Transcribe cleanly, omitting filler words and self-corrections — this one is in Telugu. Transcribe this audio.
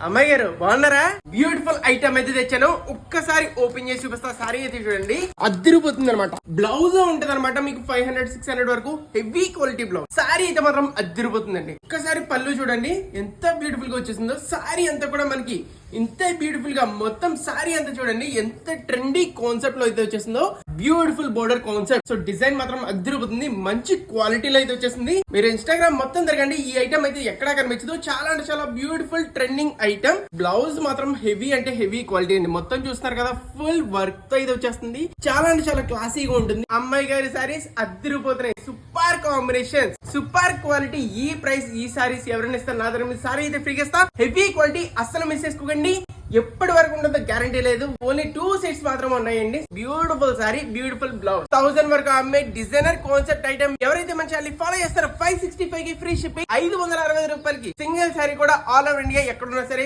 అమ్మాయి గారు బాగున్నారా? బ్యూటిఫుల్ ఐటమ్ అయితే తెచ్చాను. ఒక్కసారి ఓపెన్ చేసి చూపిస్తా. సారీ అయితే చూడండి, అద్దరిపోతుంది అనమాట. బ్లౌజ్ ఉంటది అనమాట మీకు 500-600 వరకు. Heavy quality blouse. సారీ అయితే మాత్రం అద్దరిపోతుందండి. ఒక్కసారి పళ్ళు చూడండి ఎంత బ్యూటిఫుల్ గా వచ్చేసిందో. సారీ అంతా కూడా మనకి ఇంత బ్యూటిఫుల్ గా మొత్తం సారీ అంతా చూడండి ఎంత ట్రెండీ కాన్సెప్ట్ లో అయితే వచ్చేసిందో. Beautiful border concept. So design మాత్రం అద్దరిపోతుంది. మంచి క్వాలిటీలో అయితే వచ్చేసింది. మీరు ఇన్స్టాగ్రామ్ మొత్తం తిరగండి, ఈ ఐటమ్ అయితే ఎక్కడా కనిపించదు. చాలా అంటే చాలా బ్యూటిఫుల్ ట్రెండింగ్ ఐటమ్. బ్లౌజ్ మాత్రం హెవీ అంటే హెవీ క్వాలిటీ అండి. మొత్తం చూస్తున్నారు కదా, ఫుల్ వర్క్ తో అయితే వచ్చేస్తుంది. చాలా అంటే చాలా క్లాసీగా ఉంటుంది. అమ్మాయి గారి సారీస్ అద్దరిపోతున్నాయి. Super combination, super quality. ఈ ప్రైస్ ఈ సారీస్ ఎవరైనా ఇస్తారు నా దగ్గర సారీ అయితే ఫ్రీగా ఇస్తా. హెవీ క్వాలిటీ, అస్సలు మిస్ చేసుకోకండి. ఎప్పటి వరకు ఉంటుందో గ్యారంటీ లేదు. ఓన్లీ 2 సెట్స్ మాత్రం ఉన్నాయండి. Beautiful sorry, beautiful blouse. 1000 వరకు అమ్మే డిజైనర్ కాన్సెప్ట్ ఐటమ్. ఎవరైతే మన ఛానల్ ఫాలో చేస్తారో 565 కి ఫ్రీ షిప్పింగ్, 560 రూపాయలకి సింగిల్ సారీ కూడా ఆల్ ఓవర్ ఇండియా ఎక్కడున్నా సరే